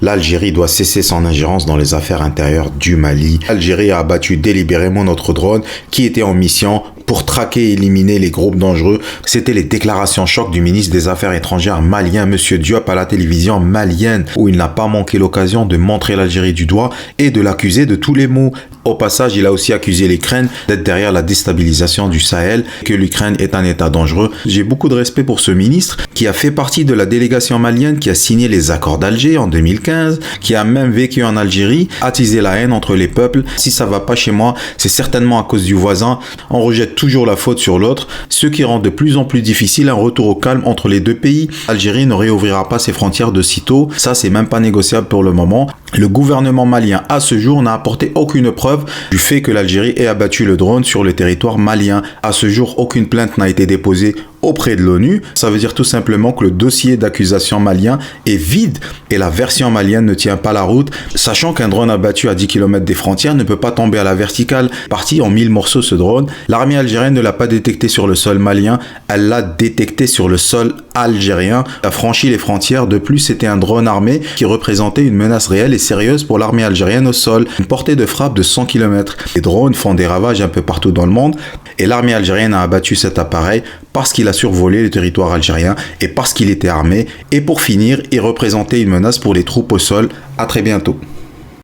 L'Algérie doit cesser son ingérence dans les affaires intérieures du Mali. L'Algérie a abattu délibérément notre drone qui était en mission pour traquer et éliminer les groupes dangereux. C'était les déclarations choc du ministre des Affaires étrangères malien, M. Diop, à la télévision malienne, où il n'a pas manqué l'occasion de montrer l'Algérie du doigt et de l'accuser de tous les maux. Au passage, il a aussi accusé l'Ukraine d'être derrière la déstabilisation du Sahel, que l'Ukraine est un État dangereux. J'ai beaucoup de respect pour ce ministre qui a fait partie de la délégation malienne qui a signé les accords d'Alger en 2015, qui a même vécu en Algérie, attisé la haine entre les peuples. Si ça va pas chez moi, c'est certainement à cause du voisin. On rejette toujours la faute sur l'autre, ce qui rend de plus en plus difficile un retour au calme entre les deux pays. L'Algérie ne réouvrira pas ses frontières de sitôt, ça c'est même pas négociable pour le moment. Le gouvernement malien à ce jour n'a apporté aucune preuve du fait que l'Algérie ait abattu le drone sur le territoire malien. À ce jour, aucune plainte n'a été déposée auprès de l'ONU. Ça veut dire tout simplement que le dossier d'accusation malien est vide et la version malienne ne tient pas la route, sachant qu'un drone abattu à 10 km des frontières ne peut pas tomber à la verticale. Parti en 1000 morceaux ce drone, l'armée algérienne ne l'a pas détecté sur le sol malien, elle l'a détecté sur le sol algérien, a franchi les frontières. De plus, c'était un drone armé qui représentait une menace réelle et sérieuse pour l'armée algérienne au sol, une portée de frappe de 100 km. Les drones font des ravages un peu partout dans le monde et l'armée algérienne a abattu cet appareil parce qu'il a survolé le territoire algérien et parce qu'il était armé. Et pour finir, il représentait une menace pour les troupes au sol. À très bientôt.